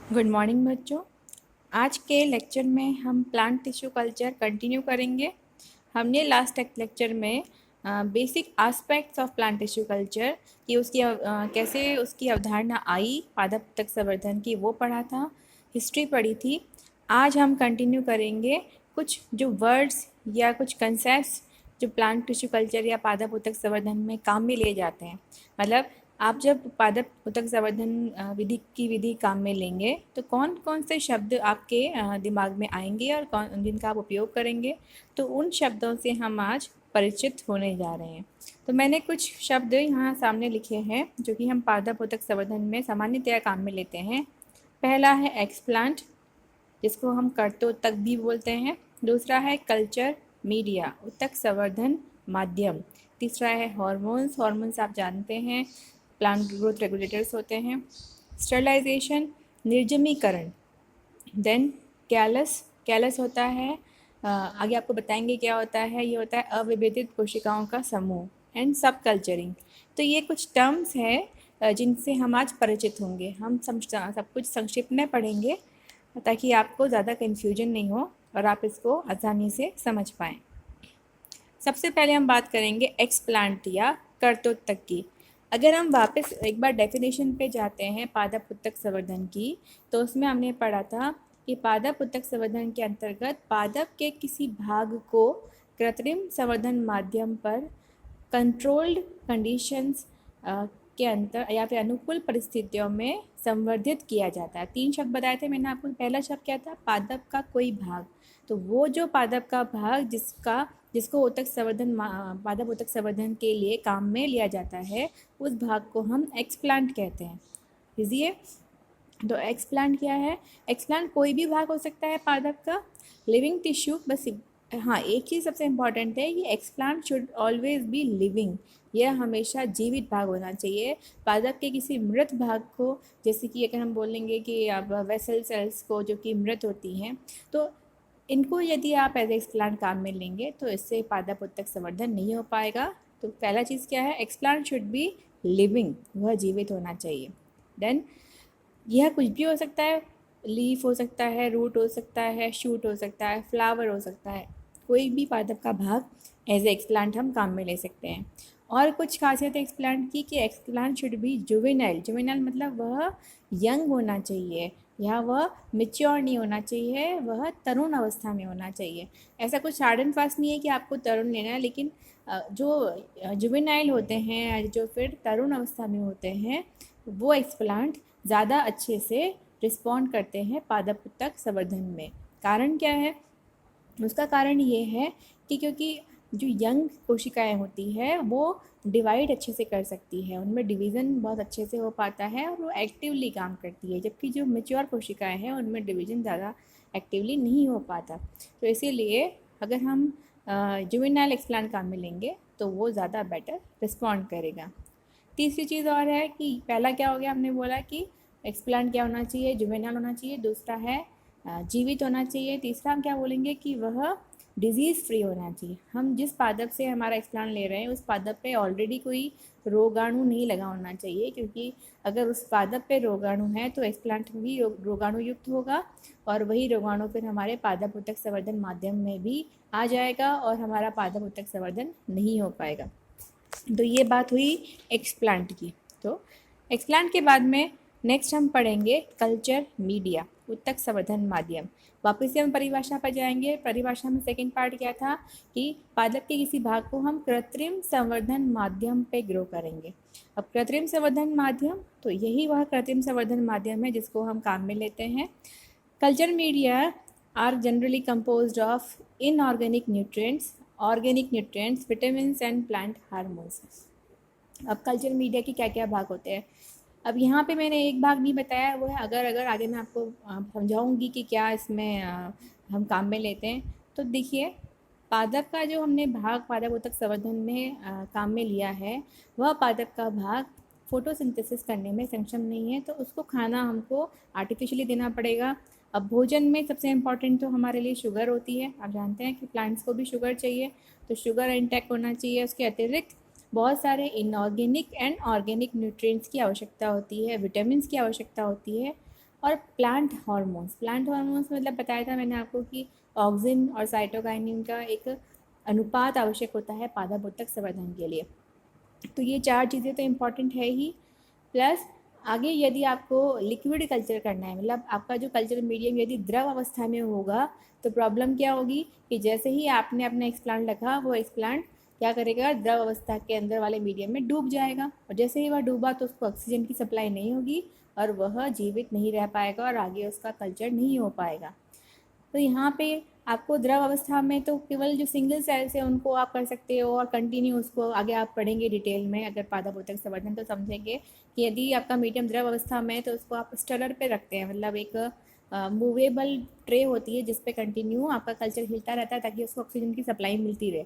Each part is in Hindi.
गुड मॉर्निंग बच्चों। आज के लेक्चर में हम प्लांट टिश्यू कल्चर कंटिन्यू करेंगे। हमने लास्ट लेक्चर में basic aspects of plant tissue culture कि उसकी कैसे उसकी अवधारणा आई पादप तक संवर्धन की वो पढ़ा था, हिस्ट्री पढ़ी थी। आज हम कंटिन्यू करेंगे कुछ जो वर्ड्स या कुछ कंसेप्ट्स जो प्लांट टिश्यू कल्चर या पादप उत्तक संवर्धन में काम में लिए जाते हैं। मतलब आप जब पादप उत्तक संवर्धन विधि काम में लेंगे तो कौन कौन से शब्द आपके दिमाग में आएंगे और कौन जिनका आप उपयोग करेंगे, तो उन शब्दों से हम आज परिचित होने जा रहे हैं। तो मैंने कुछ शब्द यहाँ सामने लिखे हैं जो कि हम पादप उत्तक संवर्धन में सामान्यतया काम में लेते हैं। पहला है एक्सप्लांट, जिसको हम कर्तोत्तक भी बोलते हैं। दूसरा है कल्चर मीडिया, उत्तक संवर्धन माध्यम। तीसरा है हॉर्मोन्स, हॉर्मोन्स आप जानते हैं प्लांट ग्रोथ रेगुलेटर्स होते हैं। स्टरलाइजेशन, निर्जमीकरण। देन कैलस, कैलस होता है आगे आपको बताएंगे क्या होता है। ये होता है अविभेदित कोशिकाओं का समूह। एंड सब कल्चरिंग। तो ये कुछ टर्म्स हैं जिनसे हम आज परिचित होंगे। हम सब कुछ संक्षिप्त में पढ़ेंगे ताकि आपको ज़्यादा कन्फ्यूजन नहीं हो और आप इसको आसानी से समझ पाएँ। सबसे पहले हम बात करेंगे एक्सप्लांट या कर्तोत्तक की। अगर हम वापस एक बार डेफिनेशन पे जाते हैं पादप उत्तक संवर्धन की, तो उसमें हमने पढ़ा था कि पादप उत्तक संवर्धन के अंतर्गत पादप के किसी भाग को कृत्रिम संवर्धन माध्यम पर कंट्रोल्ड कंडीशंस के अंतर या फिर अनुकूल परिस्थितियों में संवर्धित किया जाता है। 3 शब्द बताए थे मैंने आपको। पहला शब्द क्या था? पादप का कोई भाग। तो वो जो पादप का भाग जिसको उत्तक संवर्धन पादप उत्तक संवर्धन के लिए काम में लिया जाता है, उस भाग को हम एक्सप्लांट कहते हैं। लीजिए, तो एक्सप्लांट क्या है? एक्सप्लांट कोई भी भाग हो सकता है पादप का, लिविंग टिश्यू। बस हाँ, एक चीज़ सबसे इम्पॉर्टेंट है, ये explant should always be living. यह हमेशा जीवित भाग होना चाहिए। पादप के किसी मृत भाग को, जैसे कि अगर हम बोलेंगे कि अब वेसल सेल्स को जो कि मृत होती हैं, तो इनको यदि आप एज एक्सप्लांट काम में लेंगे तो इससे पादप उत्तक संवर्धन नहीं हो पाएगा। तो पहला चीज़ क्या है? एक्सप्लांट शुड बी लिविंग, वह जीवित होना चाहिए। देन यह कुछ भी हो सकता है, लीफ हो सकता है, रूट हो सकता है, शूट हो सकता है, फ्लावर हो सकता है। कोई भी पादप का भाग एज ए एक्सप्लांट हम काम में ले सकते हैं। और कुछ खासियत है एक्सप्लांट की कि explant should be juvenile. Juvenile मतलब वह यंग होना चाहिए या वह मेच्योर नहीं होना चाहिए, वह तरुण अवस्था में होना चाहिए। ऐसा कुछ हार्ड एंड फास्ट नहीं है कि आपको तरुण लेना है, लेकिन जो जुवेनाइल होते हैं, जो फिर तरुण अवस्था में होते हैं, वो एक्सप्लांट ज़्यादा अच्छे से रिस्पॉन्ड करते हैं पादप उत्तक संवर्धन में। कारण क्या है? उसका कारण ये है कि क्योंकि जो यंग कोशिकाएं होती है वो डिवाइड अच्छे से कर सकती है, उनमें डिवीज़न बहुत अच्छे से हो पाता है और वो एक्टिवली काम करती है, जबकि जो मेच्योर कोशिकाएं हैं उनमें डिवीज़न ज़्यादा एक्टिवली नहीं हो पाता। तो इसीलिए अगर हम जुवेनाइल एक्सप्लांट काम में लेंगे तो वो ज़्यादा बेटर रिस्पॉन्ड करेगा। तीसरी चीज़ और है कि पहला क्या हो गया, हमने बोला कि एक्सप्लांट क्या होना चाहिए? जुवेनाइल होना चाहिए। दूसरा है जीवित होना चाहिए। तीसरा हम क्या बोलेंगे कि वह डिजीज़ फ्री होना चाहिए। हम जिस पादप से हमारा एक्सप्लांट ले रहे हैं उस पादप पे ऑलरेडी कोई रोगाणु नहीं लगा होना चाहिए, क्योंकि अगर उस पादप पे रोगाणु है तो एक्सप्लांट भी रोगाणु युक्त होगा और वही रोगाणु फिर हमारे पादप उत्तक संवर्धन माध्यम में भी आ जाएगा और हमारा पादप उत्तक संवर्धन नहीं हो पाएगा। तो ये बात हुई एक्सप्लांट की। तो एक्सप्लांट के बाद में नेक्स्ट हम पढ़ेंगे कल्चर मीडिया, उत्तक संवर्धन माध्यम। वापस से हम परिभाषा पर जाएंगे। परिभाषा में सेकंड पार्ट क्या था कि पादप के किसी भाग को हम कृत्रिम संवर्धन माध्यम पे ग्रो करेंगे। अब कृत्रिम संवर्धन माध्यम, तो यही वह कृत्रिम संवर्धन माध्यम है जिसको हम काम में लेते हैं। Culture media are generally composed of inorganic nutrients, organic nutrients, vitamins and plant hormones. अब कल्चर मीडिया के क्या क्या भाग होते हैं? अब यहाँ पे मैंने एक भाग नहीं बताया, वो है अगर आगे मैं आपको समझाऊंगी कि क्या इसमें हम काम में लेते हैं। तो देखिए, पादप का जो हमने भाग पादप उत्तक संवर्धन में काम में लिया है, वह पादप का भाग फोटोसिंथेसिस करने में सक्षम नहीं है, तो उसको खाना हमको आर्टिफिशियली देना पड़ेगा। अब भोजन में सबसे इम्पॉर्टेंट तो हमारे लिए शुगर होती है। आप जानते हैं कि प्लांट्स को भी शुगर चाहिए, तो शुगर इंटेक होना चाहिए। उसके अतिरिक्त बहुत सारे इनऑर्गेनिक एंड ऑर्गेनिक न्यूट्रिएंट्स की आवश्यकता होती है, विटामिन्स की आवश्यकता होती है और प्लांट हार्मोन्स मतलब बताया था मैंने आपको कि ऑक्सिन और साइटोकाइनिन का एक अनुपात आवश्यक होता है पादपोषक संवर्धन के लिए। तो ये 4 चीज़ें तो इम्पॉर्टेंट है ही, प्लस आगे यदि आपको लिक्विड कल्चर करना है, मतलब आपका जो कल्चर मीडियम यदि द्रव अवस्था में होगा तो प्रॉब्लम क्या होगी कि जैसे ही आपने अपना एक्सप्लांट रखा वो एक्सप्लांट क्या करेगा, द्रव अवस्था के अंदर वाले मीडियम में डूब जाएगा, और जैसे ही वह डूबा तो उसको ऑक्सीजन की सप्लाई नहीं होगी और वह जीवित नहीं रह पाएगा और आगे उसका कल्चर नहीं हो पाएगा। तो यहाँ पे आपको द्रव अवस्था में तो केवल जो सिंगल सेल्स है उनको आप कर सकते हो, और कंटिन्यू उसको आगे आप पढ़ेंगे डिटेल में अगर पादपोषक संवर्धन तो समझेंगे कि यदि आपका मीडियम द्रव अवस्था में है तो उसको आप स्टरर पे रखते हैं, मतलब एक मूवेबल ट्रे होती है जिस पे कंटिन्यू आपका कल्चर हिलता रहता है ताकि उसको ऑक्सीजन की सप्लाई मिलती रहे।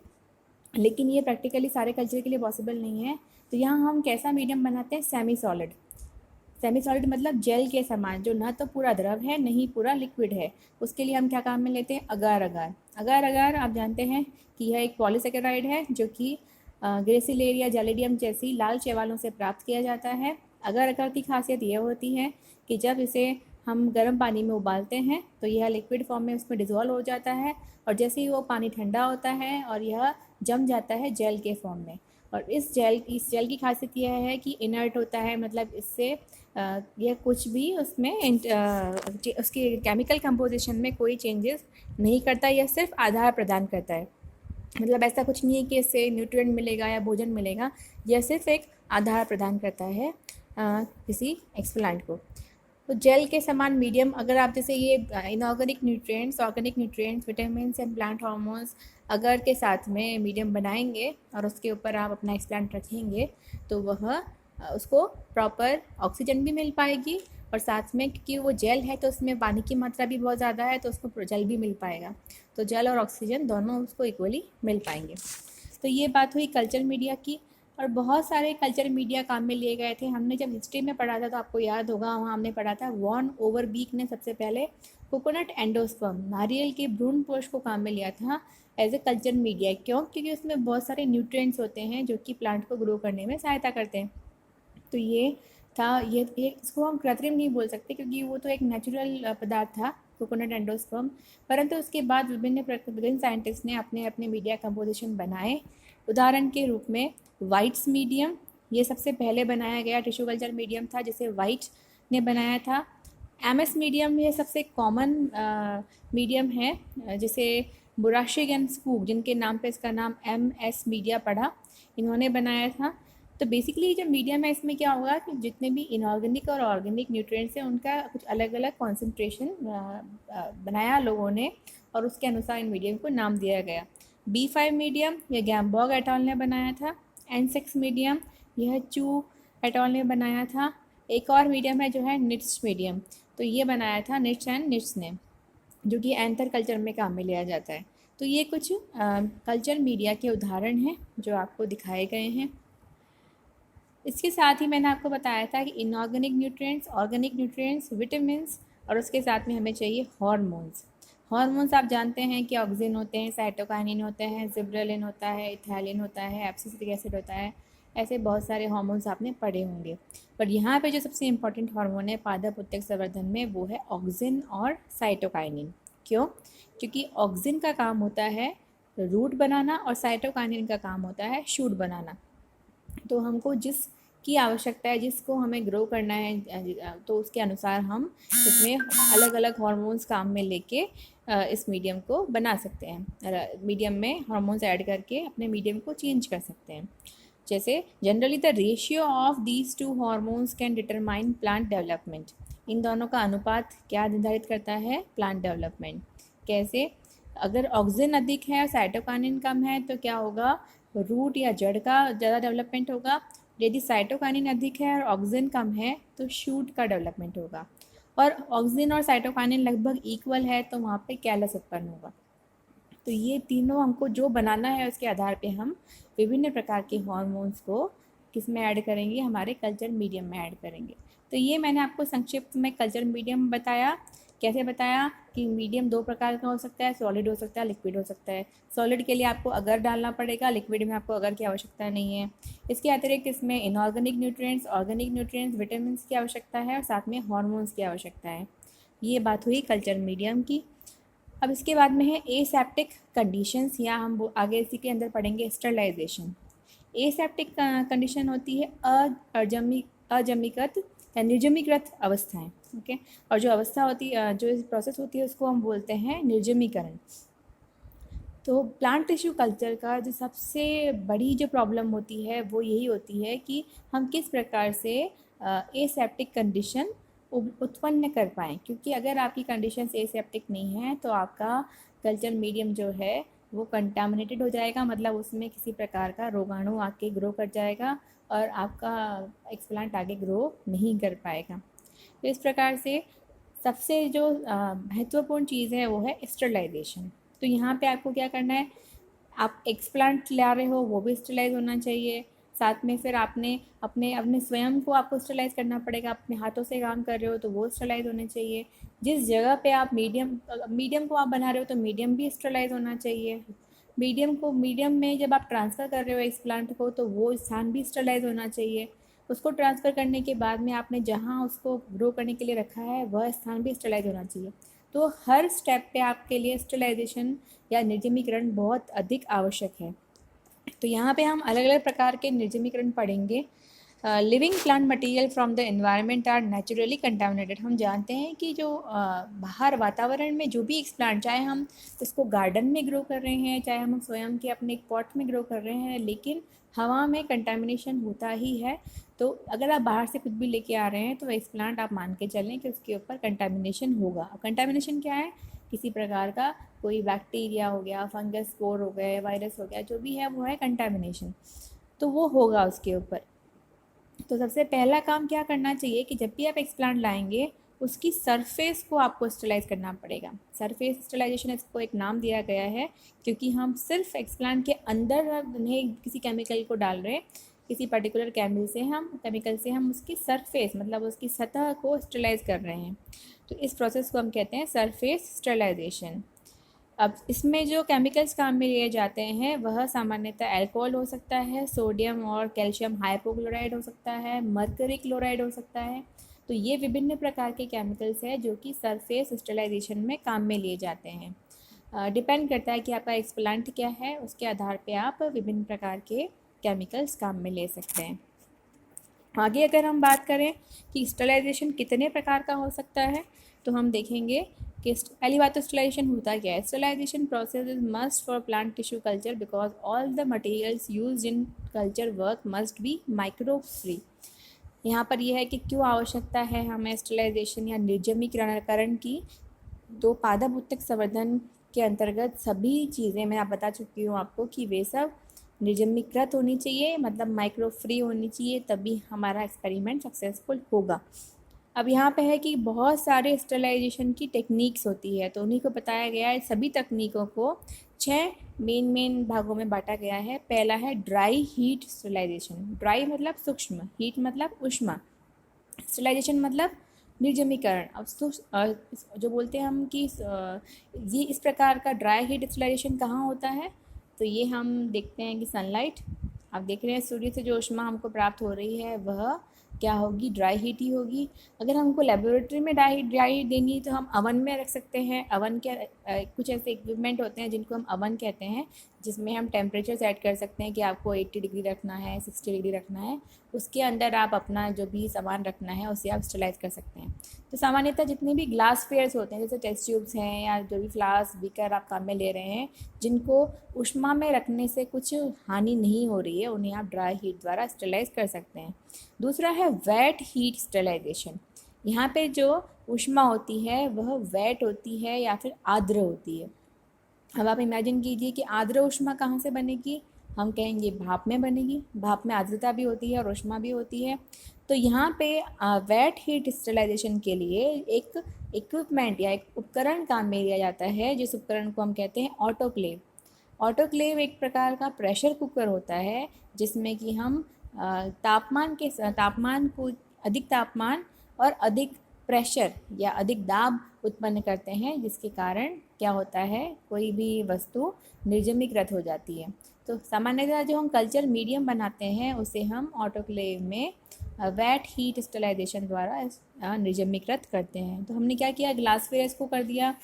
लेकिन ये प्रैक्टिकली सारे कल्चर के लिए पॉसिबल नहीं है। तो यहाँ हम कैसा मीडियम बनाते हैं, सेमी सॉलिड मतलब जेल के समान, जो ना तो पूरा द्रव है नहीं पूरा लिक्विड है। उसके लिए हम क्या काम में लेते हैं, अगार अगार अगार अगार आप जानते हैं कि यह एक पॉलीसेकेराइड है जो कि ग्रेसिलेरिया जैलिडियम जैसी लाल शैवालों से प्राप्त किया जाता है। अगार अगार की खासियत यह होती है कि जब इसे हम गर्म पानी में उबालते हैं तो यह लिक्विड फॉर्म में उसमें डिज़ोल्व हो जाता है, और जैसे ही वो पानी ठंडा होता है और यह जम जाता है जेल के फॉर्म में। और इस जेल की खासियत यह है कि इनर्ट होता है, मतलब इससे यह कुछ भी उसमें उसकी केमिकल कंपोजिशन में कोई चेंजेस नहीं करता, यह सिर्फ आधार प्रदान करता है। मतलब ऐसा कुछ नहीं है कि इससे न्यूट्रिएंट मिलेगा या भोजन मिलेगा, यह सिर्फ एक आधार प्रदान करता है किसी एक्सप्लांट को। तो जेल के समान मीडियम, अगर आप जैसे ये inorganic nutrients, organic nutrients, vitamin and plant hormones अगर के साथ में मीडियम बनाएंगे और उसके ऊपर आप अपना एक्सप्लांट रखेंगे तो वह उसको प्रॉपर ऑक्सीजन भी मिल पाएगी, और साथ में क्योंकि वो जेल है तो उसमें पानी की मात्रा भी बहुत ज़्यादा है तो उसको जल भी मिल पाएगा, तो जल और ऑक्सीजन दोनों उसको इक्वली मिल पाएंगे। तो ये बात हुई कल्चर मीडिया की। और बहुत सारे कल्चर मीडिया काम में लिए गए थे। हमने जब हिस्ट्री में पढ़ा था तो आपको याद होगा, वहाँ हमने पढ़ा था वॉन ओवरबीक ने सबसे पहले कोकोनट एंडोस्पर्म, नारियल के भ्रूण पोष को काम में लिया था एज ए कल्चर मीडिया। क्यों? क्योंकि उसमें बहुत सारे न्यूट्रिएंट्स होते हैं जो कि प्लांट को ग्रो करने में सहायता करते हैं। तो ये था, ये इसको हम कृत्रिम नहीं बोल सकते क्योंकि वो तो एक नेचुरल पदार्थ था कोकोनट एंडोस्पर्म। परंतु उसके बाद विभिन्न साइंटिस्ट ने अपने अपने मीडिया कंपोजिशन बनाए। उदाहरण के रूप में वाइट्स मीडियम, ये सबसे पहले बनाया गया टिश्यू कल्चर मीडियम था जिसे वाइट ने बनाया था। एमएस मीडियम ये सबसे कॉमन मीडियम है जिसे बुराशिग एंड स्कूप, जिनके नाम पे इसका नाम एमएस मीडिया पड़ा, इन्होंने बनाया था। तो बेसिकली जो मीडियम है इसमें क्या होगा कि जितने भी इनऑर्गेनिक और ऑर्गेनिक न्यूट्रिएंट्स हैं उनका कुछ अलग अलग कॉन्सेंट्रेशन बनाया लोगों ने, और उसके अनुसार इन मीडियम को नाम दिया गया। B5 मीडियम यह गैम्बॉग एटॉल ने बनाया था। N6 मीडियम यह चू एटॉल ने बनाया था। एक और मीडियम है जो है निट्स मीडियम, तो ये बनाया था निट्स एंड निट्स ने, जो कि एंथर कल्चर में काम में लिया जाता है। तो ये कुछ कल्चर मीडिया के उदाहरण हैं जो आपको दिखाए गए हैं। इसके साथ ही मैंने आपको बताया था कि inorganic nutrients, organic nutrients, vitamins, और उसके साथ में हमें चाहिए हार्मोन्स। हार्मोन्स आप जानते हैं कि ऑक्सिन होते हैं, साइटोकाइनिन होते हैं, जिब्रेलिन होता है, इथाइलिन होता है, एब्सिसिक एसिड होता है, ऐसे बहुत सारे हार्मोन्स आपने पढ़े होंगे। पर यहाँ पे जो सबसे इम्पॉर्टेंट हार्मोन है पादप उत्तक संवर्धन में वो है ऑक्सिन और साइटोकाइनिन। क्यों? क्योंकि ऑक्सिन का काम होता है रूट बनाना और साइटोकाइनिन का काम होता है शूट बनाना। तो हमको जिसकी आवश्यकता है, जिसको हमें ग्रो करना है, तो उसके अनुसार हम इसमें अलग अलग हार्मोन्स काम में लेके इस मीडियम को बना सकते हैं। मीडियम में हार्मोन्स ऐड करके अपने मीडियम को चेंज कर सकते हैं। जैसे generally the ratio of these two hormones can determine plant development. इन दोनों का अनुपात क्या निर्धारित करता है? Plant development. कैसे? अगर ऑक्सिन अधिक है और साइटोकाइनिन कम है तो क्या होगा? रूट या जड़ का ज़्यादा डेवलपमेंट होगा। यदि साइटोकाइनिन अधिक है और ऑक्सिन कम है तो शूट का डेवलपमेंट होगा। और ऑक्सिन और साइटोकाइनिन लगभग इक्वल है तो वहाँ पे कैलस उत्पन्न होगा। तो ये तीनों हमको जो बनाना है उसके आधार पे हम विभिन्न प्रकार के हार्मोन्स को किस में ऐड करेंगे? हमारे कल्चर मीडियम में ऐड करेंगे। तो ये मैंने आपको संक्षिप्त में कल्चर मीडियम बताया कैसे बताया कि मीडियम दो प्रकार का हो सकता है, सॉलिड हो सकता है, लिक्विड हो सकता है। सॉलिड के लिए आपको अगर डालना पड़ेगा, लिक्विड में आपको अगर की आवश्यकता नहीं है। इसके अतिरिक्त इसमें inorganic nutrients, organic nutrients, vitamin की आवश्यकता है और साथ में हार्मोन्स की आवश्यकता है। ये बात हुई कल्चर मीडियम की। अब इसके बाद में है एसेप्टिक कंडीशंस, या हम आगे इसी के अंदर पढ़ेंगे स्टरलाइजेशन। एसेप्टिक कंडीशन होती है अजमीकृत या निर्जमीकृत अवस्थाएं। ओके, और जो अवस्था होती है, जो प्रोसेस होती है, उसको हम बोलते हैं निर्जमीकरण। तो प्लांट टिश्यू कल्चर का जो सबसे बड़ी जो प्रॉब्लम होती है वो यही होती है कि हम किस प्रकार से एसेप्टिक कंडीशन उत्पन्न कर पाएँ, क्योंकि अगर आपकी कंडीशन एसेप्टिक नहीं है तो आपका कल्चर मीडियम जो है वो कंटामिनेटेड हो जाएगा, मतलब उसमें किसी प्रकार का रोगाणु आके ग्रो कर जाएगा और आपका एक्सप्लांट आगे ग्रो नहीं कर पाएगा। तो इस प्रकार से सबसे जो महत्वपूर्ण चीज़ है वो है स्टरलाइजेशन। तो यहाँ पे आपको क्या करना है, आप एक्सप्लांट ला रहे हो वो भी स्टरलाइज होना चाहिए, साथ में फिर आपने अपने अपने स्वयं को आपको स्टरलाइज करना पड़ेगा, अपने हाथों से काम कर रहे हो तो वो स्टरलाइज होने चाहिए। जिस जगह पे आप मीडियम को आप बना रहे हो तो मीडियम भी स्टरलाइज होना चाहिए। मीडियम में जब आप ट्रांसफ़र कर रहे हो एक्सप्लांट को तो वो स्थान भी स्टरलाइज होना चाहिए। उसको ट्रांसफ़र करने के बाद में आपने जहाँ उसको ग्रो करने के लिए रखा है वह स्थान भी स्टरलाइज होना चाहिए। तो हर स्टेप पे आपके लिए स्टरलाइजेशन या निर्जमीकरण बहुत अधिक आवश्यक है। तो यहाँ पे हम अलग अलग प्रकार के निर्जमीकरण पढ़ेंगे। Living plant material from the environment are naturally contaminated. हम जानते हैं कि जो बाहर वातावरण में जो भी एक्सप्लांट, चाहे हम इसको गार्डन में ग्रो कर रहे हैं, चाहे हम स्वयं के अपने एक पॉट में ग्रो कर रहे हैं, लेकिन हवा में कंटामिनेशन होता ही है। तो अगर आप बाहर से कुछ भी लेके आ रहे हैं तो एक्सप्लांट आप मान के चलें कि उसके ऊपर कंटामिनेशन होगा। कंटामिनेशन क्या है, किसी प्रकार का कोई बैक्टीरिया हो गया, फंगस स्पोर हो गए, वायरस हो गया, जो भी है वो है कंटामिनेशन, तो वो होगा उसके ऊपर। तो सबसे पहला काम क्या करना चाहिए कि जब भी आप एक्सप्लांट लाएंगे उसकी सरफेस को आपको स्टरलाइज करना पड़ेगा। सरफेस स्टरलाइजेशन, इसको एक नाम दिया गया है क्योंकि हम सिर्फ एक्सप्लांट के अंदर नहीं किसी केमिकल को डाल रहे, किसी पर्टिकुलर केमिकल से हम उसकी सरफेस मतलब उसकी सतह को स्टरलाइज कर रहे हैं। तो इस प्रोसेस को हम कहते हैं सरफेस स्टरलाइजेशन। अब इसमें जो केमिकल्स काम में लिए जाते हैं वह सामान्यतः अल्कोहल हो सकता है, सोडियम और कैल्शियम हाइपोक्लोराइड हो सकता है, मर्करी क्लोराइड हो सकता है। तो ये विभिन्न प्रकार के केमिकल्स हैं जो कि सरफेस स्टरलाइजेशन में काम में लिए जाते हैं। डिपेंड करता है कि आपका एक्सप्लांट क्या है, उसके आधार पे आप विभिन्न प्रकार के केमिकल्स काम में ले सकते हैं। आगे अगर हम बात करें कि स्टरलाइजेशन कितने प्रकार का हो सकता है तो हम देखेंगे कि पहली बात तो स्टरलाइजेशन होता क्या है। Sterilisation process is must for plant tissue culture because all the materials used in culture work must be microbe free. यहाँ पर यह है कि क्यों आवश्यकता है हमें स्टरलाइजेशन या निर्जमीकरण की। तो पादप उत्तक संवर्धन के अंतर्गत सभी चीज़ें मैं बता चुकी हूँ आपको कि वे सब निर्जमीकृत होनी चाहिए, मतलब माइक्रो फ्री होनी चाहिए, तभी हमारा एक्सपेरिमेंट सक्सेसफुल होगा। अब यहाँ पे है कि बहुत सारे स्टरलाइजेशन की टेक्निक्स होती है, तो उन्हीं को बताया गया है। सभी तकनीकों को 6 मेन भागों में बांटा गया है। पहला है ड्राई हीट स्टरलाइजेशन। ड्राई मतलब सूक्ष्म, हीट मतलब ऊष्मा, स्टरलाइजेशन मतलब निर्जमीकरण। अब जो बोलते हैं हम कि ये इस प्रकार का ड्राई हीट स्टरलाइजेशन कहाँ होता है, तो ये हम देखते हैं कि सनलाइट, आप देख रहे हैं सूर्य से जो ऊष्मा हमको प्राप्त हो रही है वह क्या होगी, ड्राई हीट ही होगी। अगर हमको लेबोरेटरी में ड्राई हीट देनी है तो हम अवन में रख सकते हैं। अवन के कुछ ऐसे इक्विपमेंट होते हैं जिनको हम अवन कहते हैं, जिसमें हम टेम्परेचर सेट कर सकते हैं कि आपको 80 डिग्री रखना है, 60 डिग्री रखना है। उसके अंदर आप अपना जो भी सामान रखना है उसे आप स्टरलाइज कर सकते हैं। तो सामान्यतः जितने भी ग्लास फेयर्स होते हैं, जैसे टेस्ट ट्यूब्स हैं या जो भी फ्लास्क बीकर आप काम में ले रहे हैं, जिनको ऊष्मा में रखने से कुछ हानि नहीं हो रही है, उन्हें आप ड्राई हीट द्वारा स्टरलाइज कर सकते हैं। दूसरा है वेट हीट स्टरलाइजेशन। यहाँ पे जो ऊष्मा होती है वह वेट होती है या फिर आर्द्र होती है। अब आप इमेजिन कीजिए कि आर्द्र ऊष्मा कहाँ से बनेगी, हम कहेंगे भाप में बनेगी। भाप में आर्द्रता भी होती है और ऊष्मा भी होती है। तो यहाँ पे वेट हीट स्टरलाइजेशन के लिए एक इक्विपमेंट या एक उपकरण काम में लिया जाता है, जिस उपकरण को हम कहते हैं ऑटोक्लेव। ऑटोक्लेव एक प्रकार का प्रेशर कुकर होता है जिसमें कि हम तापमान को अधिक तापमान और अधिक प्रेशर या अधिक दाब उत्पन्न करते हैं, जिसके कारण क्या होता है, कोई भी वस्तु निर्जमीकृत हो जाती है। तो सामान्यतः जो हम कल्चर मीडियम बनाते हैं उसे हम ऑटोक्लेव में वेट हीट स्टरलाइजेशन द्वारा निर्जमीकृत करते हैं। तो हमने क्या किया, ग्लास फेयर्स को कर दिया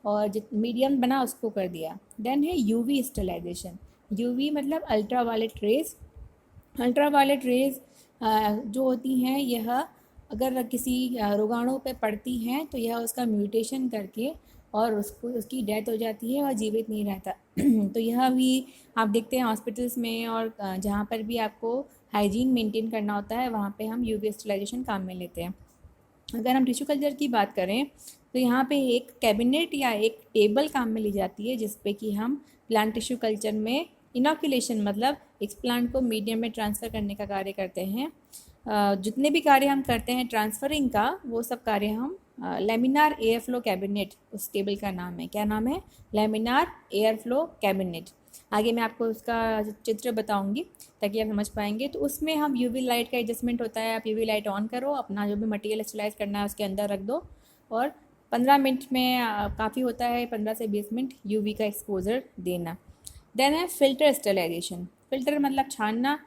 और जित मीडियम बना उसको कर दिया। देन है यूवी स्टरलाइजेशन। यूवी मतलब ultraviolet rays. Ultraviolet rays जो होती हैं, यह अगर किसी रोगाणु पे पड़ती हैं तो यह उसका म्यूटेशन करके और उसकी डेथ हो जाती है और जीवित नहीं रहता। तो यह भी आप देखते हैं हॉस्पिटल्स में और जहाँ पर भी आपको हाइजीन मेंटेन करना होता है वहाँ पे हम यूवी स्टरलाइजेशन काम में लेते हैं। अगर हम टिश्यू कल्चर की बात करें तो यहाँ पे एक कैबिनेट या एक टेबल काम में ली जाती है, जिस पे कि हम प्लांट टिश्यू कल्चर में इनोकुलेशन मतलब इस प्लांट को मीडियम में ट्रांसफ़र करने का कार्य करते हैं। जितने भी कार्य हम करते हैं ट्रांसफ़रिंग का, वो सब कार्य हम लेमिनार एयर फ्लो कैबिनेट, उस टेबल का नाम है, क्या नाम है, लेमिनार एयर फ्लो कैबिनेट। आगे मैं आपको उसका चित्र बताऊंगी ताकि आप समझ पाएंगे। तो उसमें हम यूवी लाइट का एडजस्टमेंट होता है, आप यूवी लाइट ऑन करो, अपना जो भी मटेरियल स्टरलाइज करना है उसके अंदर रख दो और 15 मिनट में काफ़ी होता है, 15 से 20 मिनट यूवी का एक्सपोजर देना। देन है फिल्टर स्टरलाइजेशन। फिल्टर मतलब छानना।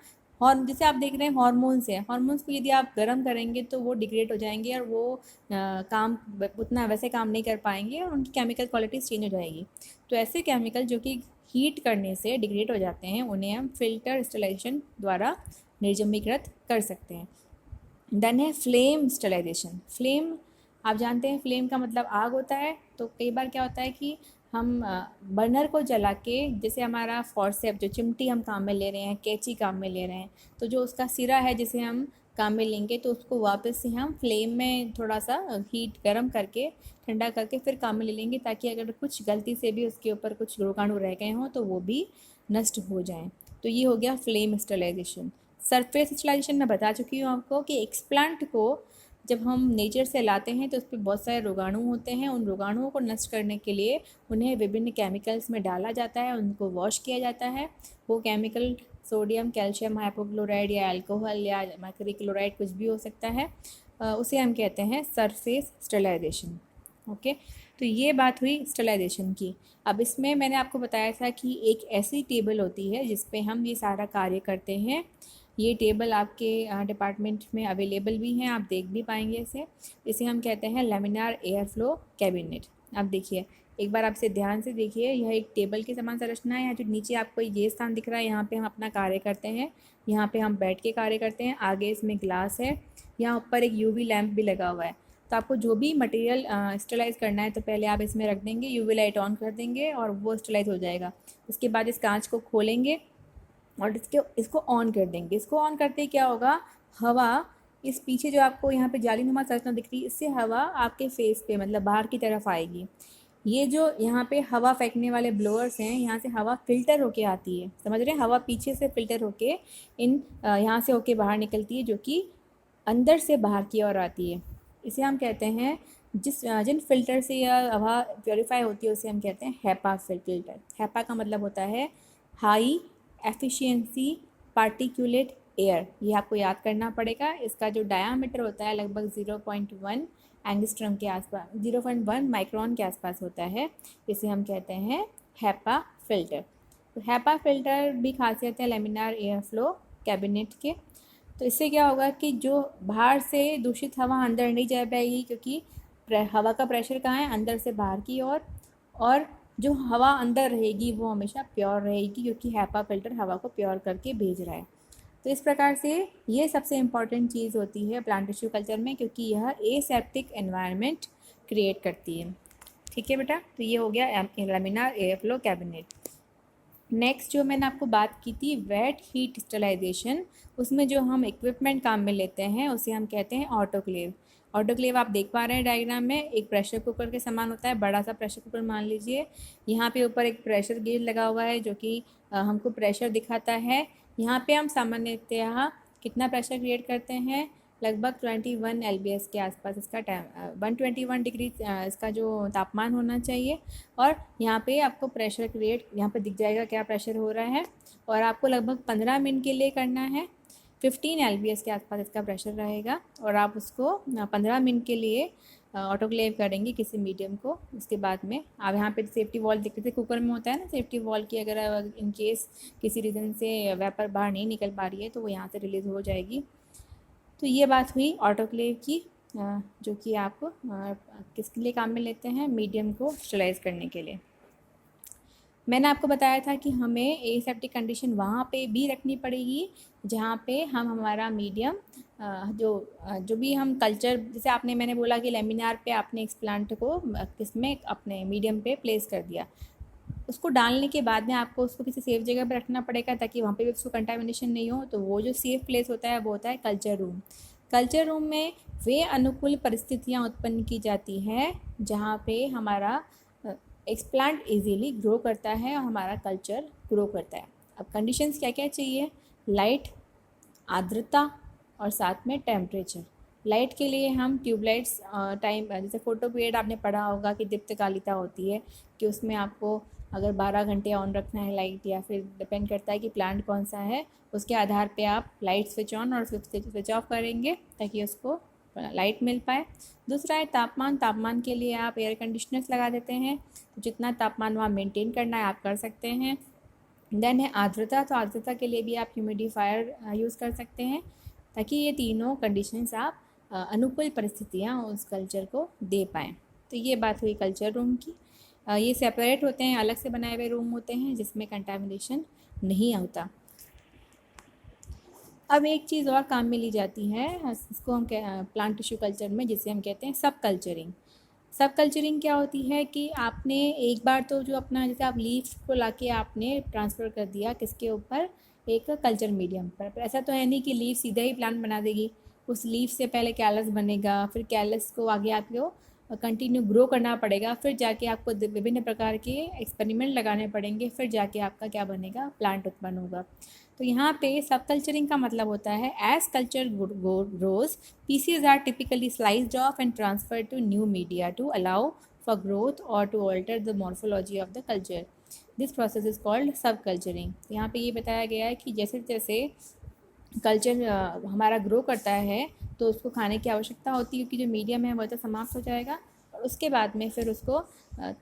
और जैसे आप देख रहे हैं हार्मोन्स है, हार्मोन्स को यदि आप गर्म करेंगे तो वो डिग्रेड हो जाएंगे और वो काम उतना वैसे काम नहीं कर पाएंगे और उनकी केमिकल क्वालिटीज़ चेंज हो जाएगी। तो ऐसे केमिकल जो कि हीट करने से डिग्रेड हो जाते हैं उन्हें हम फिल्टर स्टरलाइजेशन द्वारा निर्जमीकृत कर सकते हैं। देन है फ्लेम स्टरलाइजेशन। फ्लेम आप जानते हैं, फ्लेम का मतलब आग होता है। तो कई बार क्या होता है कि हम बर्नर को जला के, जैसे हमारा फॉर्सेप जो चिमटी हम काम में ले रहे हैं, कैंची काम में ले रहे हैं, तो जो उसका सिरा है जिसे हम काम में लेंगे तो उसको वापस से हम फ्लेम में थोड़ा सा हीट गर्म करके ठंडा करके फिर काम में ले लेंगे, ताकि अगर कुछ गलती से भी उसके ऊपर कुछ रोगाणु रह गए हों तो वो भी नष्ट हो जाएं। तो ये हो गया फ्लेम स्टरलाइजेशन। सरफेस स्टरलाइजेशन मैं बता चुकी हूँ आपको कि एक्सप्लांट को जब हम नेचर से लाते हैं तो उस पर बहुत सारे रोगाणु होते हैं। उन रोगाणुओं को नष्ट करने के लिए उन्हें विभिन्न केमिकल्स में डाला जाता है, उनको वॉश किया जाता है। वो केमिकल सोडियम कैल्शियम हाइपोक्लोराइड या अल्कोहल या मर्करी क्लोराइड कुछ भी हो सकता है, उसे हम कहते हैं सरफेस स्टरलाइजेशन। ओके, तो ये बात हुई स्टरलाइजेशन की। अब इसमें मैंने आपको बताया था कि एक ऐसी टेबल होती है जिस पे हम ये सारा कार्य करते हैं। ये टेबल आपके डिपार्टमेंट में अवेलेबल भी हैं, आप देख भी पाएंगे इसे। इसे हम कहते हैं लेमिनार एयर फ्लो कैबिनेट। अब देखिए, एक बार आपसे ध्यान से देखिए, यह एक टेबल के समान संरचना है। यहाँ जो नीचे आपको ये स्थान दिख रहा है, यहाँ पे हम अपना कार्य करते हैं, यहाँ पे हम बैठ के कार्य करते हैं। आगे इसमें ग्लास है, यहाँ ऊपर एक यूवी लैम्प भी लगा हुआ है। तो आपको जो भी मटेरियल स्टरलाइज करना है तो पहले आप इसमें रख देंगे, यूवी लाइट ऑन कर देंगे और वो स्टरलाइज हो जाएगा। उसके बाद इस कांच को खोलेंगे और इसको ऑन कर देंगे। इसको ऑन करते ही क्या होगा, हवा इस पीछे जो आपको यहाँ पे जालीनुमा संरचना दिख रही है, इससे हवा आपके फेस पे मतलब बाहर की तरफ आएगी। ये जो यहाँ पे हवा फेंकने वाले ब्लोअर्स हैं, यहाँ से हवा फिल्टर होके आती है, समझ रहे हैं, हवा पीछे से फिल्टर होके यहाँ से होके बाहर निकलती है, जो कि अंदर से बाहर की ओर आती है। इसे हम कहते हैं, जिन फिल्टर से यह हवा प्योरीफाई होती है उसे हम कहते हैं हैपा फिल्टर। हैपा का मतलब होता है हाई एफिशिएंसी पार्टिकुलेट एयर। ये आपको याद करना पड़ेगा। इसका जो डायामीटर होता है लगभग 0.1 एंगस्ट्रम के आसपास, 0.1 माइक्रोन के आसपास होता है। इसे हम कहते हैं हैपा फिल्टर। तो हैपा फिल्टर भी खासियत है लेमिनार एयर फ्लो कैबिनेट के। तो इससे क्या होगा कि जो बाहर से दूषित हवा अंदर नहीं जा पाएगी, क्योंकि हवा का प्रेशर कहाँ है, अंदर से बाहर की ओर, और जो हवा अंदर रहेगी वो हमेशा प्योर रहेगी, क्योंकि हैपा फिल्टर हवा को प्योर करके भेज रहा है। तो इस प्रकार से ये सबसे इम्पॉर्टेंट चीज़ होती है प्लांट टिश्यू कल्चर में, क्योंकि यह एसेप्टिक एनवायरनमेंट क्रिएट करती है। ठीक है बेटा, तो ये हो गया laminar air flow cabinet. Next जो मैंने आपको बात की थी वेट हीट स्टरलाइजेशन, उसमें जो हम इक्विपमेंट काम में लेते हैं उसे हम कहते हैं ऑटोक्लेव। ऑटोक्लेव आप देख पा रहे हैं डायग्राम में, एक प्रेशर कुकर के समान होता है, बड़ा सा प्रेशर कुकर मान लीजिए। यहाँ पे ऊपर एक प्रेशर गेज लगा हुआ है जो कि हमको प्रेशर दिखाता है। यहाँ पे हम सामान्यतः कितना प्रेशर क्रिएट करते हैं, लगभग 21 LBS के आसपास इसका 121 डिग्री इसका जो तापमान होना चाहिए। और यहाँ पे आपको प्रेशर क्रिएट यहाँ पे दिख जाएगा क्या प्रेशर हो रहा है, और आपको लगभग 15 मिनट के लिए करना है। 15 LBS के आसपास इसका प्रेशर रहेगा और आप उसको 15 मिनट के लिए ऑटोक्लेव करेंगे किसी मीडियम को। उसके बाद में आप यहाँ पे सेफ्टी वॉल देखते थे, कुकर में होता है ना सेफ्टी वॉल की, अगर इन केस किसी रीज़न से वेपर बाहर नहीं निकल पा रही है तो वो यहाँ से रिलीज़ हो जाएगी। तो ये बात हुई ऑटोक्लेव की, जो कि आप किसके लिए काम में लेते हैं, मीडियम को स्टरलाइज करने के लिए। मैंने आपको बताया था कि हमें एसेप्टिक कंडीशन वहाँ पे भी रखनी पड़ेगी जहाँ पे हम हमारा मीडियम जो भी हम कल्चर, जैसे मैंने बोला कि लेमिनार पे आपने एक्सप्लांट को किसमें अपने मीडियम पे प्लेस कर दिया, उसको डालने के बाद में आपको उसको किसी सेफ जगह पर रखना पड़ेगा ताकि वहाँ पे भी उसको कंटामिनेशन नहीं हो। तो वो जो सेफ प्लेस होता है वो होता है कल्चर रूम। कल्चर रूम में वे अनुकूल परिस्थितियाँ उत्पन्न की जाती हैं जहाँ पे हमारा एक्सप्लांट इजीली ग्रो करता है और हमारा कल्चर ग्रो करता है। अब कंडीशंस क्या क्या चाहिए, लाइट, आर्द्रता और साथ में टेम्परेचर। लाइट के लिए हम ट्यूबलाइट्स टाइम, जैसे फोटो पीरियड आपने पढ़ा होगा कि दीप्तकालिता होती है, कि उसमें आपको अगर 12 घंटे ऑन रखना है लाइट, या फिर डिपेंड करता है कि प्लांट कौन सा है, उसके आधार पे आप लाइट स्विच ऑन और स्विच ऑफ करेंगे ताकि उसको लाइट मिल पाए। दूसरा है तापमान। तापमान के लिए आप एयर कंडीशनर्स लगा देते हैं, तो जितना तापमान वहाँ मेंटेन करना है आप कर सकते हैं। देन है आर्द्रता। तो आर्द्रता के लिए भी आप ह्यूमिडिफायर यूज़ कर सकते हैं ताकि ये तीनों कंडीशंस आप अनुकूल परिस्थितियाँ उस कल्चर को दे पाएँ। तो ये बात हुई कल्चर रूम की। ये सेपरेट होते हैं, अलग से बनाए हुए रूम होते हैं जिसमें कंटामिनेशन नहीं होता। अब एक चीज़ और काम में ली जाती है, इसको हम प्लांट टिश्यू कल्चर में जिसे हम कहते हैं सब कल्चरिंग। सब कल्चरिंग क्या होती है कि आपने एक बार तो जो अपना, जैसे आप लीव्स को लाके आपने ट्रांसफ़र कर दिया किसके ऊपर, एक कल्चर मीडियम पर ऐसा तो है नहीं कि लीव सीधा ही प्लांट बना देगी। उस लीव से पहले कैलस बनेगा, फिर कैलस को आगे आपको कंटिन्यू ग्रो करना पड़ेगा, फिर जाके आपको विभिन्न प्रकार के एक्सपेरिमेंट लगाने पड़ेंगे, फिर जाके आपका क्या बनेगा, प्लांट उत्पन्न होगा। तो यहाँ पे सब कल्चरिंग का मतलब होता है as culture grows pieces are typically sliced off and transferred to new media to allow for growth और to alter the morphology of the culture. This process is called sub culturing. यहाँ पे ये बताया गया है कि जैसे जैसे कल्चर हमारा ग्रो करता है तो उसको खाने की आवश्यकता होती है, क्योंकि जो मीडियम है वो तो समाप्त हो जाएगा, और उसके बाद में फिर उसको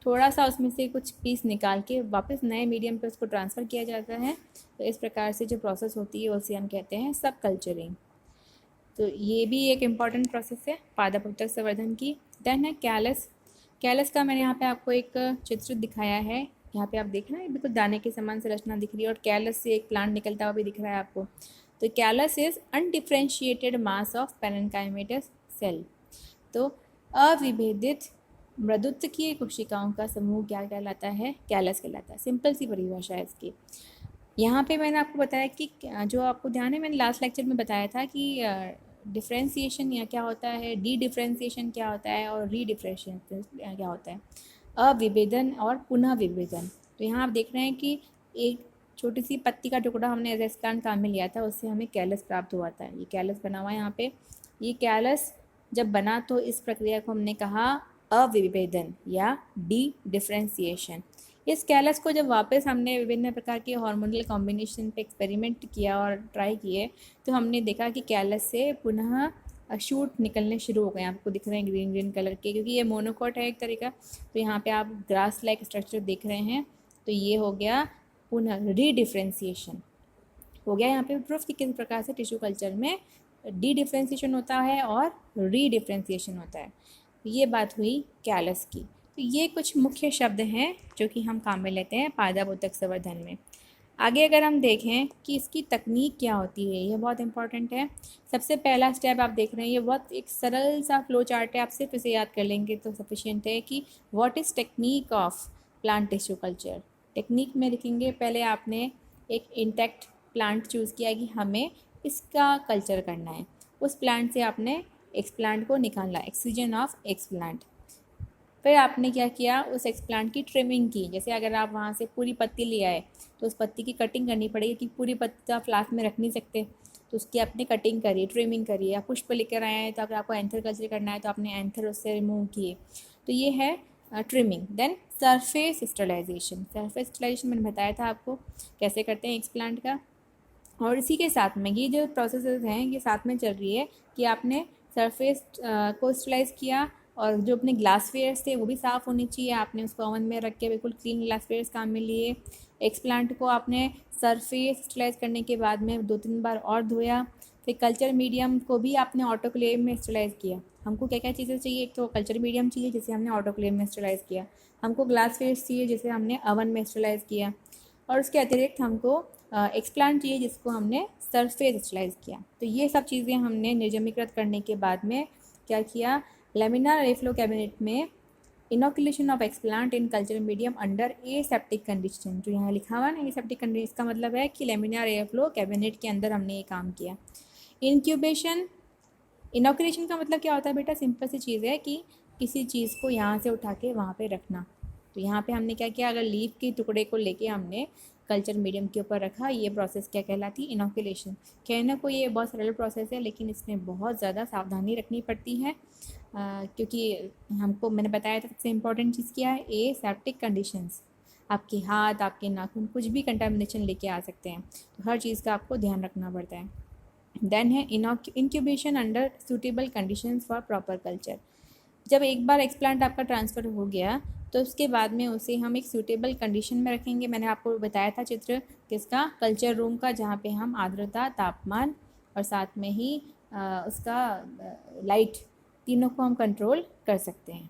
थोड़ा सा उसमें से कुछ पीस निकाल के वापस नए मीडियम पे उसको ट्रांसफ़र किया जाता है। तो इस प्रकार से जो प्रोसेस होती है उसे हम कहते हैं सब कल्चरिंग। तो ये भी एक इम्पॉर्टेंट प्रोसेस है पादप उत्तक संवर्धन की। देन है कैलस। कैलस का मैंने यहाँ पे आपको एक चित्र दिखाया है, यहाँ पे आप देख रहे हैं बिल्कुल दाने के समान संरचना दिख रही है और कैलस से एक प्लांट निकलता हुआ भी दिख रहा है आपको। तो callus is undifferentiated mass of parenchymatous cell. तो अविभेदित मृदुत्व कोशिकाओं का समूह क्या कहलाता है, कैलस कहलाता है। सिंपल सी परिभाषा है इसकी। यहाँ पे मैंने आपको बताया कि जो आपको ध्यान है, मैंने लास्ट लेक्चर में बताया था कि डिफ्रेंसिएशन या क्या होता है, डी डिफ्रेंसिएशन क्या होता है और री डिफ्रेंशिएशन क्या होता है, अविभेदन और पुनः विभेदन। तो यहाँ आप देख रहे हैं कि एक छोटी सी पत्ती का टुकड़ा हमने एज प्लांट काम में लिया था, उससे हमें कैलस प्राप्त हुआ था। ये कैलस बना हुआ है यहाँ पे। ये कैलस जब बना तो इस प्रक्रिया को हमने कहा अविभेदन या डी डिफ्रेंसिएशन। इस कैलस को जब वापस हमने विभिन्न प्रकार के हार्मोनल कॉम्बिनेशन पे एक्सपेरिमेंट किया और ट्राई किए तो हमने देखा कि कैलस से पुनः शूट निकलने शुरू हो गए। आपको दिख रहे हैं ग्रीन ग्रीन कलर के, क्योंकि ये मोनोकोट है एक तरीका। तो यहाँ पे आप ग्रास लाइक स्ट्रक्चर देख रहे हैं। तो ये हो गया पुनः री डिफ्रेंसिएशन हो गया। यहाँ पे प्रूफ कि किस प्रकार से टिश्यू कल्चर में डी डिफ्रेंसिएशन होता है और री डिफ्रेंसिएशन होता है। ये बात हुई कैलस की। तो ये कुछ मुख्य शब्द हैं जो कि हम काम में लेते हैं पादप उत्तक संवर्धन में। आगे अगर हम देखें कि इसकी तकनीक क्या होती है, ये बहुत इंपॉर्टेंट है। सबसे पहला स्टेप आप देख रहे हैं, ये बहुत एक सरल सा फ्लो चार्ट है, आप सिर्फ इसे याद कर लेंगे तो सफिशिएंट है कि what is technique of plant tissue culture. Technique में लिखेंगे, पहले आपने एक इंटैक्ट प्लांट चूज़ किया कि हमें इसका कल्चर करना है। उस प्लांट से आपने एक्सप्लांट को निकाला, एक्ससीजन ऑफ एक्सप्लांट। फिर आपने क्या किया, उस एक्सप्लांट की ट्रिमिंग की। जैसे अगर आप वहाँ से पूरी पत्ती ले आए तो उस पत्ती की कटिंग करनी पड़ेगी, कि पूरी पत्ती तो आप फ्लास्क में रख नहीं सकते, तो उसकी आपने कटिंग करी, ट्रिमिंग करी। या पुष्प लेकर आए हैं तो अगर आपको एंथर कल्चर करना है तो आपने एंथर उससे रिमूव किए। तो ये है trimming. Then surface sterilisation. Surface sterilisation मैंने बताया था आपको कैसे करते हैं एक्सप्लांट का। और इसी के साथ में ये जो प्रोसेसेस हैं ये साथ में चल रही है कि आपने सरफेस को स्टरलाइज किया, और जो अपने ग्लासवेयर्स थे वो भी साफ़ होने चाहिए। आपने उसको ओवन में रख के बिल्कुल क्लीन ग्लासवेयर्स काम में लिए। एक्सप्लांट को आपने सरफेस स्टरलाइज करने के बाद में 2-3 बार और धोया। फिर कल्चर मीडियम को भी आपने ऑटोक्लेव में स्टरलाइज किया। हमको क्या क्या चीज़ें चाहिए, एक तो कल्चर मीडियम चाहिए जिसे हमने ऑटोक्लेव में स्टरलाइज किया, हमको ग्लासवेयर्स चाहिए जिसे हमने ओवन में स्टरलाइज किया, और उसके अतिरिक्त हमको एक्सप्लांट चाहिए जिसको हमने सरफेस स्टरलाइज किया। तो ये सब चीज़ें हमने निर्जमीकृत करने के बाद में क्या किया, लेमिनार एयरफ्लो कैबिनेट में inoculation of explant in culture medium under aseptic condition, जो यहाँ लिखा हुआ ना एसेप्टिक कंडीशन, इसका मतलब है कि लेमिनार एयरफ्लो कैबिनेट के अंदर हमने ये काम किया। इंक्यूबेशन, इनोकुलेशन का मतलब क्या होता है बेटा, सिंपल सी चीज़ है कि किसी चीज़ को यहाँ से उठा के वहाँ पे रखना। तो यहाँ पे हमने क्या किया, अगर लीफ के टुकड़े को लेके हमने कल्चर मीडियम के ऊपर रखा, ये प्रोसेस क्या कहलाती है, इनोकुलेशन। कहने को ये बहुत सरल प्रोसेस है लेकिन इसमें बहुत ज़्यादा सावधानी रखनी पड़ती है, क्योंकि हमको मैंने बताया था सबसे इम्पोर्टेंट चीज़ क्या है, एसेप्टिक कंडीशंस। आपके हाथ, आपके नाखून कुछ भी कंटामिनेशन लेके आ सकते हैं, तो हर चीज़ का आपको ध्यान रखना पड़ता है। देन है incubation under suitable conditions for proper culture. जब एक बार एक्सप्लांट आपका ट्रांसफ़र हो गया तो उसके बाद में उसे हम एक सूटेबल कंडीशन में रखेंगे। मैंने आपको बताया था चित्र किसका, कल्चर रूम का, जहाँ पे हम आर्द्रता, तापमान और साथ में ही उसका लाइट, तीनों को हम कंट्रोल कर सकते हैं।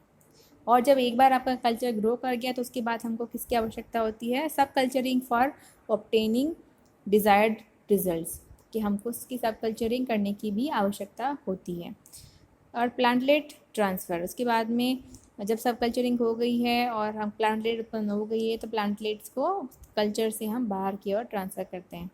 और जब एक बार आपका कल्चर ग्रो कर गया तो उसके बाद हमको किसकी आवश्यकता होती है, सब culturing for obtaining desired results, कि हमको उसकी सब कल्चरिंग करने की भी आवश्यकता होती है। और प्लांटलेट ट्रांसफ़र, उसके बाद में जब सब कल्चरिंग हो गई है और हम प्लांटलेट उत्पन्न हो गई है तो प्लांटलेट्स को कल्चर से हम बाहर की ओर ट्रांसफ़र करते हैं।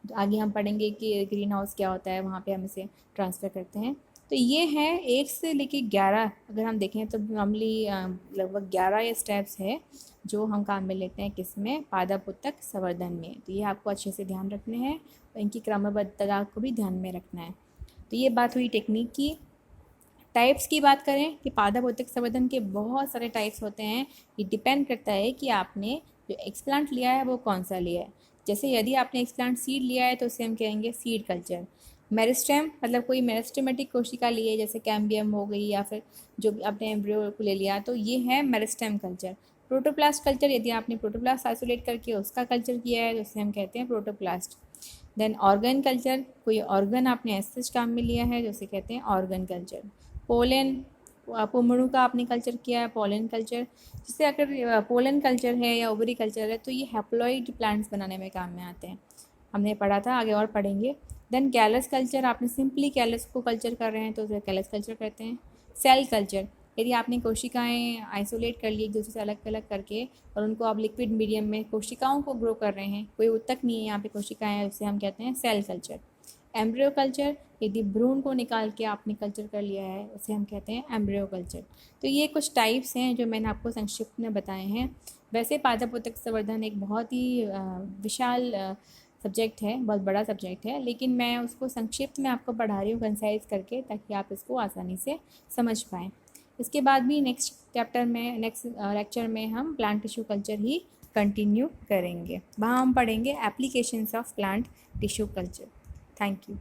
तो आगे हम पढ़ेंगे कि ग्रीन हाउस क्या होता है, वहाँ पे हम इसे ट्रांसफ़र करते हैं। तो ये है 1 से लेके 11, अगर हम देखें तो नॉर्मली लगभग 11 ये स्टेप्स है जो हम काम में लेते हैं, किसमें, पादप उत्तक संवर्धन में। तो ये आपको अच्छे से ध्यान रखने हैं और इनकी क्रमबद्धता को भी ध्यान में रखना है। तो ये बात हुई टेक्निक की। टाइप्स की बात करें कि पादप उत्तक संवर्धन के बहुत सारे टाइप्स होते हैं। ये डिपेंड करता है कि आपने जो एक्सप्लांट लिया है वो कौन सा लिया है। जैसे यदि आपने एक्सप्लांट सीड लिया है तो उसे हम कहेंगे सीड कल्चर। मेरिस्टेम मतलब कोई मेरिस्टेमेटिक कोशिका ली है, जैसे कैम्बियम हो गई या फिर जो आपने एम्ब्रियो को ले लिया, तो ये है मेरिस्टेम कल्चर। प्रोटोप्लास्ट कल्चर, यदि आपने प्रोटोप्लास्ट आइसोलेट करके उसका कल्चर किया है तो उसे हम कहते हैं प्रोटोप्लास्ट। देन ऑर्गन कल्चर, कोई ऑर्गन आपने ऐसे काम में लिया है जो उसे कहते हैं ऑर्गन कल्चर। पोलन, पुमड़ू का आपने कल्चर किया है, पोलन कल्चर। जिससे अगर पोलन कल्चर है या ओवरी कल्चर है तो ये हैप्लॉइड प्लांट्स बनाने में काम में आते हैं, हमने पढ़ा था, आगे और पढ़ेंगे। देन कैलस कल्चर, आपने सिंपली कैलस को कल्चर कर रहे हैं तो उसे कैलस कल्चर कहते हैं। सेल कल्चर, यदि आपने कोशिकाएं आइसोलेट कर ली एक दूसरे से अलग अलग करके और उनको आप लिक्विड मीडियम में कोशिकाओं को ग्रो कर रहे हैं, कोई उत्तक नहीं है यहाँ पे कोशिकाएं हैं, उसे हम कहते हैं सेल कल्चर। एम्ब्रियो कल्चर, यदि भ्रूण को निकाल के आपने कल्चर कर लिया है उसे हम कहते हैं एम्ब्रियो कल्चर। तो ये कुछ टाइप्स हैं जो मैंने आपको संक्षिप्त में बताए हैं। वैसे पादप उत्तक संवर्धन एक बहुत ही विशाल सब्जेक्ट है, बहुत बड़ा सब्जेक्ट है, लेकिन मैं उसको संक्षिप्त में आपको पढ़ा रही हूँ कंसाइज करके, ताकि आप इसको आसानी से समझ पाएँ। इसके बाद भी नेक्स्ट चैप्टर में, नेक्स्ट लेक्चर में हम प्लांट टिश्यू कल्चर ही कंटिन्यू करेंगे। वहाँ हम पढ़ेंगे applications of plant tissue culture. Thank you.